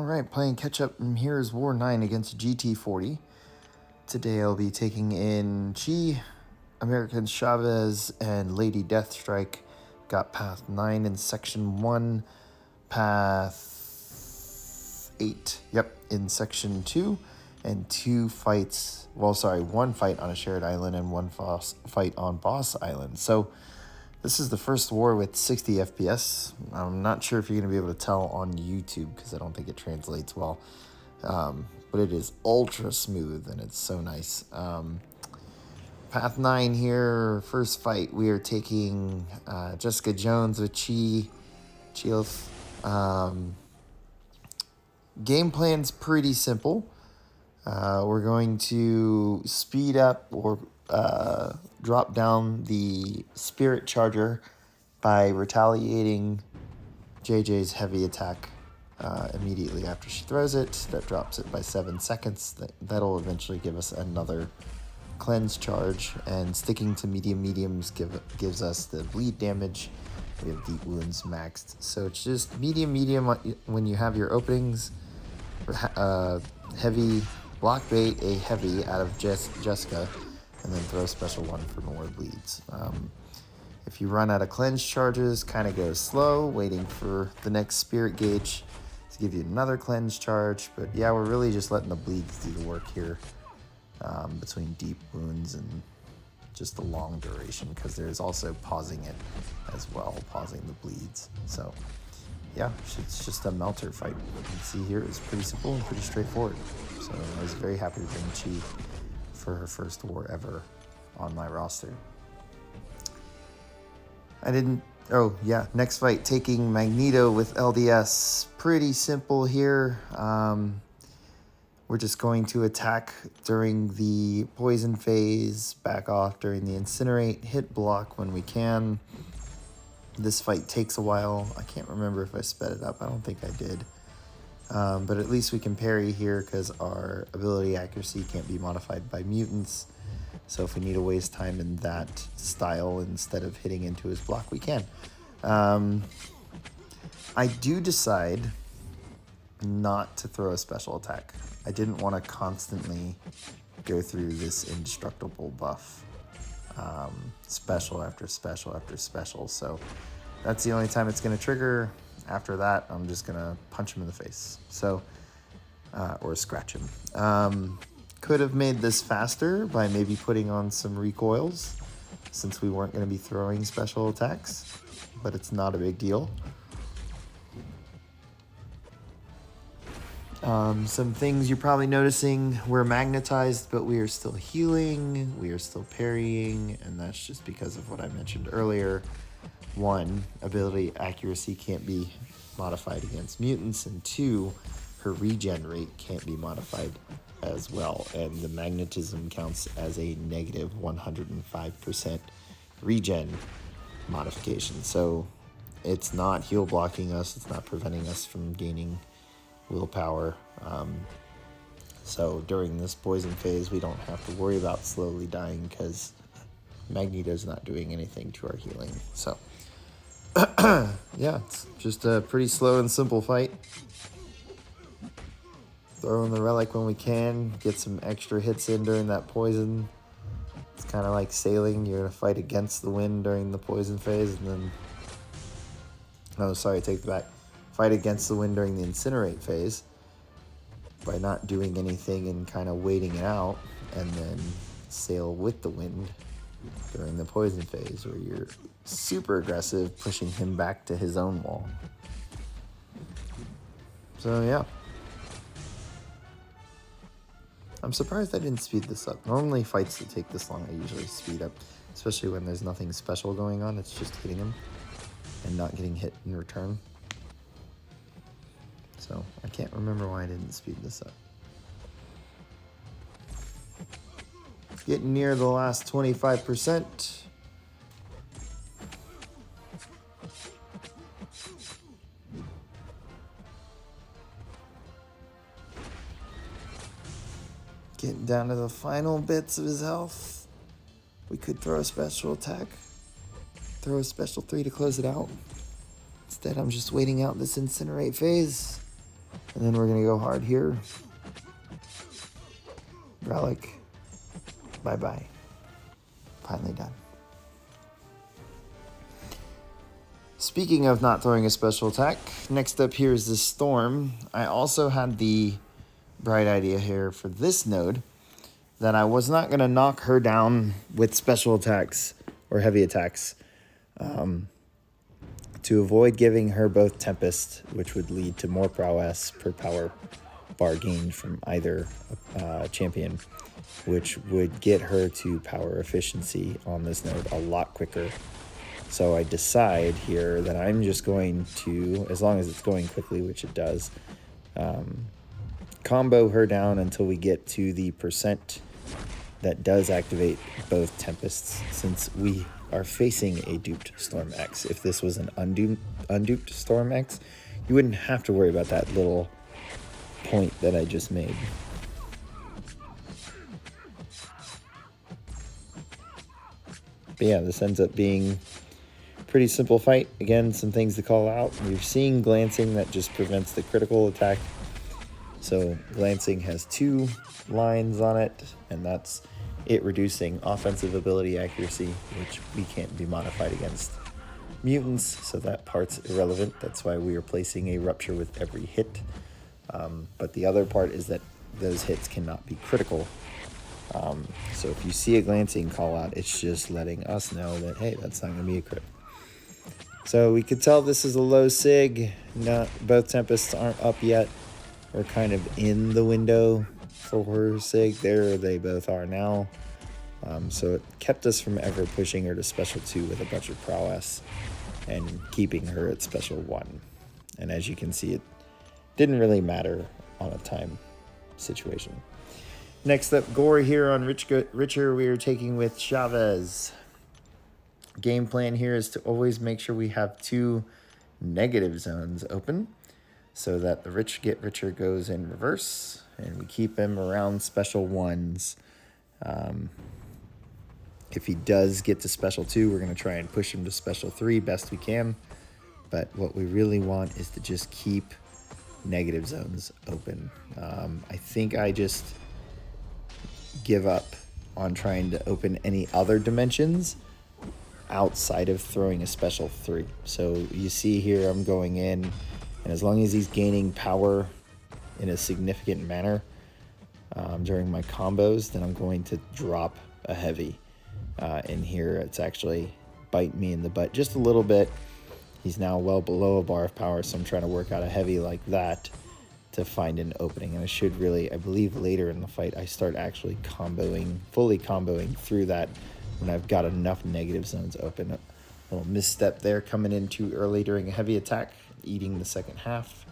Alright, playing catch-up, and here's War 9 against GT40. Today I'll be taking in Chi, American Chavez, and Lady Deathstrike. Got path 9 in section 1, path 8, in section 2, and 2 fights, one fight on a shared island and 1 fight on Boss Island. So this is the first war with 60 FPS. I'm not sure if you're going to be able to tell on YouTube because I don't think it translates well. But it is ultra smooth and it's so nice. Path 9 here, first fight, we are taking Jessica Jones with chee'ilth. Game plan's pretty simple. We're going to speed up or drop down the Spirit Charger by retaliating JJ's heavy attack immediately after she throws it. That drops it by 7 seconds. That'll eventually give us another cleanse charge, and sticking to mediums gives us the bleed damage. We have deep wounds maxed, so it's just medium when you have your openings. Heavy block bait a heavy out of Jessica, and then throw special 1 for more bleeds. If you run out of cleanse charges, kind of go slow, waiting for the next spirit gauge to give you another cleanse charge. But yeah, we're really just letting the bleeds do the work here, between deep wounds and just the long duration, because there's also pausing it as well, pausing the bleeds. So yeah, it's just a melter fight. You can see here it's pretty simple and pretty straightforward. So I was very happy to bring Chi for her first war ever on my roster. Next fight, taking Mangeto with LDS. Pretty simple here. We're just going to attack during the poison phase, back off during the incinerate, hit block when we can. This fight takes a while. I can't remember if I sped it up. I don't think I did. But at least we can parry here because our ability accuracy can't be modified by mutants. So if we need to waste time in that style instead of hitting into his block, we can. I do decide not to throw a special attack. I didn't want to constantly go through this indestructible buff. Special after special after special. So that's the only time it's going to trigger. After that, I'm just going to punch him in the face. So, or scratch him. Could have made this faster by maybe putting on some recoils, since we weren't going to be throwing special attacks, but it's not a big deal. Some things you're probably noticing, we're magnetized, but we are still healing, we are still parrying, and that's just because of what I mentioned earlier. 1, ability accuracy can't be modified against mutants, and 2, her regen rate can't be modified as well, and the magnetism counts as a negative 105% regen modification. So it's not heal blocking us, it's not preventing us from gaining willpower. So during this poison phase, we don't have to worry about slowly dying because Magneto's not doing anything to our healing. So yeah, it's just a pretty slow and simple fight. Throw in the relic when we can, get some extra hits in during that poison. It's kind of like sailing. You're going to fight against the wind during the poison phase, and then... No, sorry, take it back. Fight against the wind during the incinerate phase by not doing anything and kind of waiting it out, and then sail with the wind during the poison phase, where you're super aggressive, pushing him back to his own wall. So yeah. I'm surprised I didn't speed this up. Normally fights that take this long I usually speed up, especially when there's nothing special going on. It's just hitting him and not getting hit in return. So I can't remember why I didn't speed this up. Getting near the last 25%. Getting down to the final bits of his health. We could throw a special attack. Throw a special 3 to close it out. Instead, I'm just waiting out this incinerate phase. And then we're going to go hard here. Relic. Bye-bye. Finally done. Speaking of not throwing a special attack, next up here is the Storm. I also had the bright idea here for this node that I was not going to knock her down with special attacks or heavy attacks to avoid giving her both Tempest, which would lead to more prowess per power bar gained from either champion, which would get her to power efficiency on this node a lot quicker. So I decide here that I'm just going to, as long as it's going quickly, which it does, combo her down until we get to the percent that does activate both Tempests, since we are facing a duped Storm X. If this was an unduped Storm X, you wouldn't have to worry about that little point that I just made. But yeah, this ends up being a pretty simple fight. Again, some things to call out. We're seeing glancing that just prevents the critical attack. So glancing has 2 lines on it, and that's it reducing offensive ability accuracy, which we can't be modified against mutants, so that part's irrelevant. That's why we are placing a rupture with every hit. But the other part is that those hits cannot be critical. So if you see a glancing call out, it's just letting us know that, hey, that's not going to be a crit. So we could tell this is a low sig. Both Tempests aren't up yet. We're kind of in the window for her sig. There they both are now. So it kept us from ever pushing her to special 2 with a bunch of prowess and keeping her at special 1. And as you can see, it didn't really matter on a time situation. Next up, Gorr here on Richer. We are taking with Chavez. Game plan here is to always make sure we have 2 negative zones open so that the Rich Get Richer goes in reverse and we keep him around special 1s. If he does get to special 2, we're going to try and push him to special 3 best we can. But what we really want is to just keep negative zones open. I think I just give up on trying to open any other dimensions outside of throwing a special 3. So you see here I'm going in, and as long as he's gaining power in a significant manner during my combos, then I'm going to drop a heavy in here. It's actually biting me in the butt just a little bit. He's now well below a bar of power, so I'm trying to work out a heavy like that to find an opening. And I should really, I believe later in the fight, I start actually fully comboing through that when I've got enough negative zones open. A little misstep there, coming in too early during a heavy attack, eating the second half.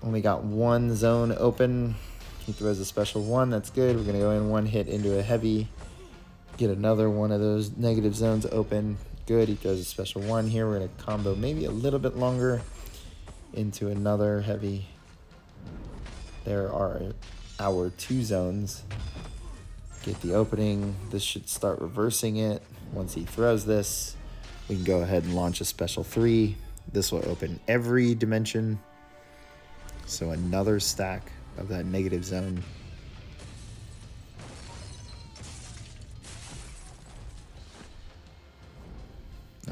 Only got 1 zone open. He throws a special 1, that's good. We're gonna go in 1 hit into a heavy, get another one of those negative zones open. Good, he throws a special 1 here. We're gonna combo maybe a little bit longer into another heavy. There are our 2 zones. Get the opening. This should start reversing it. Once he throws this, we can go ahead and launch a special 3. This will open every dimension. So another stack of that negative zone.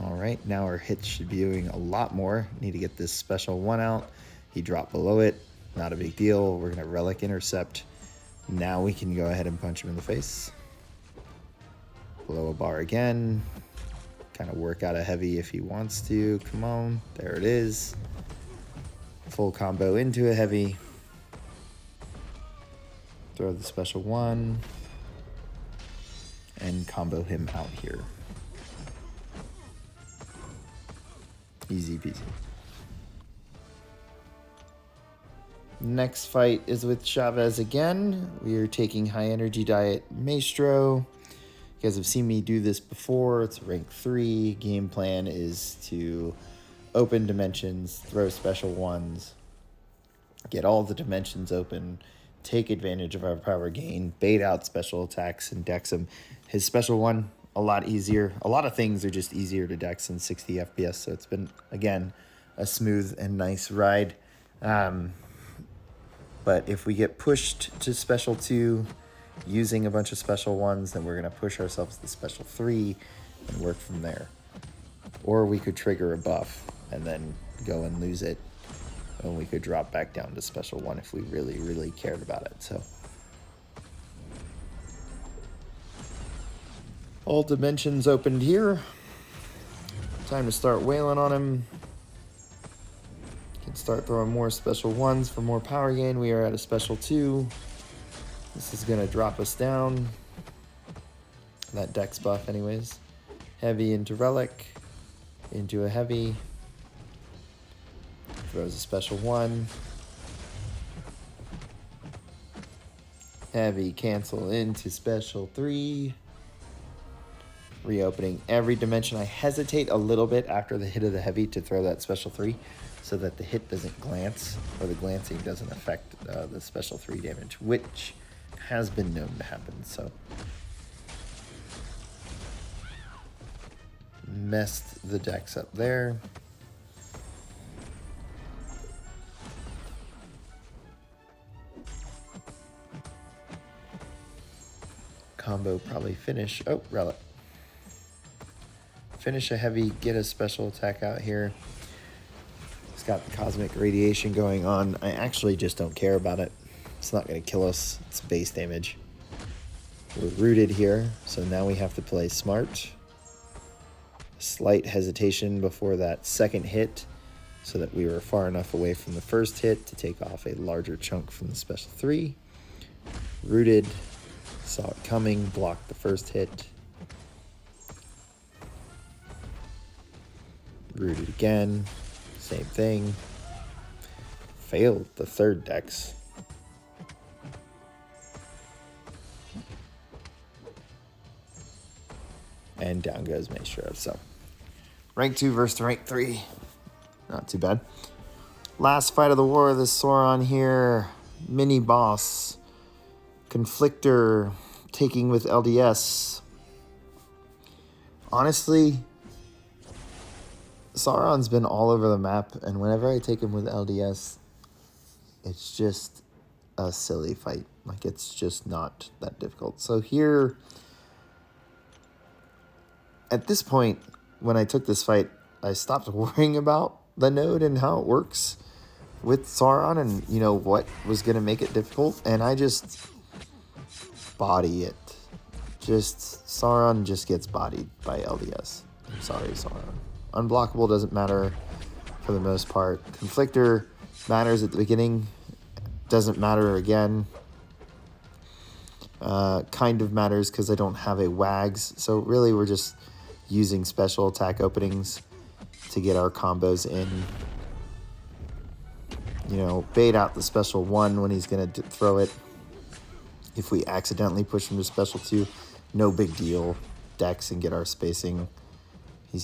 All right, now our hits should be doing a lot more. Need to get this special 1 out. He dropped below it, not a big deal. We're gonna relic intercept. Now we can go ahead and punch him in the face. Below a bar again. Kind of work out a heavy if he wants to. Come on, there it is. Full combo into a heavy. Throw the special 1. And combo him out here. Easy peasy. Next fight is with Chavez again. We are taking high energy diet Maestro. You guys have seen me do this before. It's rank 3. Game plan is to open dimensions, throw special 1s, get all the dimensions open, take advantage of our power gain, bait out special attacks, and dex him. His special 1, a lot easier. A lot of things are just easier to dex in 60 FPS, so it's been, again, a smooth and nice ride. But if we get pushed to special 2 using a bunch of special 1s, then we're going to push ourselves to special 3 and work from there. Or we could trigger a buff and then go and lose it, and we could drop back down to special 1 if we really, really cared about it. So all dimensions opened here. Time to start wailing on him. Can start throwing more special 1s for more power gain. We are at a special 2. This is going to drop us down. That dex buff anyways. Heavy into relic. Into a heavy. Throws a special 1. Heavy cancel into special 3. Reopening every dimension. I hesitate a little bit after the hit of the heavy to throw that special 3 so that the hit doesn't glance, or the glancing doesn't affect the special 3 damage, which has been known to happen. So messed the decks up there. Combo probably finish. Oh, relic. Finish a heavy, get a special attack out here. It's got the cosmic radiation going on. I actually just don't care about it. It's not going to kill us. It's base damage. We're rooted here, so now we have to play smart. Slight hesitation before that second hit so that we were far enough away from the first hit to take off a larger chunk from the special 3. Rooted, saw it coming, blocked the first hit. Rooted again, same thing. Failed the third dex. And down goes Maestro. So, rank 2 versus rank 3. Not too bad. Last fight of the war, this Sauron here. Mini boss. Conflictor taking with LDS. Honestly, Sauron's been all over the map, and whenever I take him with LDS, it's just a silly fight. Like, it's just not that difficult. So here, at this point, when I took this fight, I stopped worrying about the node and how it works with Sauron and, you know, what was going to make it difficult, and I just body it. Just, Sauron just gets bodied by LDS. I'm sorry, Sauron. Unblockable doesn't matter for the most part. Conflictor matters at the beginning. Doesn't matter again. Kind of matters because I don't have a WAGs. So really we're just using special attack openings to get our combos in. You know, bait out the special 1 when he's going to throw it. If we accidentally push him to special 2, no big deal. Dex and get our spacing.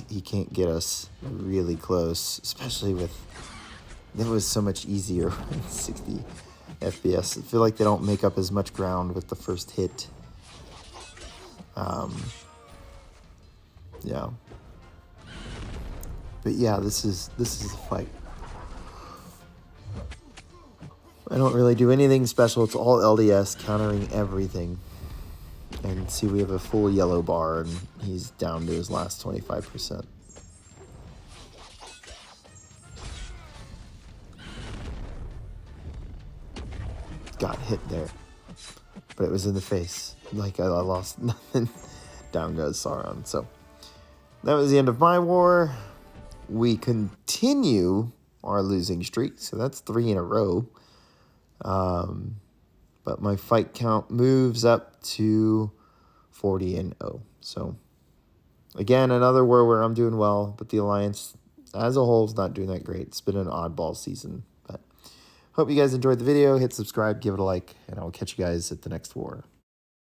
He can't get us really close, especially with... It was so much easier in 60 FPS. I feel like they don't make up as much ground with the first hit. Yeah. But yeah, this is a fight. I don't really do anything special. It's all LDS, countering everything. And see, we have a full yellow bar, and he's down to his last 25%. Got hit there. But it was in the face. Like, I lost nothing. Down goes Sauron. So, that was the end of my war. We continue our losing streak. So, that's 3 in a row. But my fight count moves up to 40-0. So, again, another war where I'm doing well, but the Alliance as a whole is not doing that great. It's been an oddball season. But hope you guys enjoyed the video. Hit subscribe, give it a like, and I will catch you guys at the next war.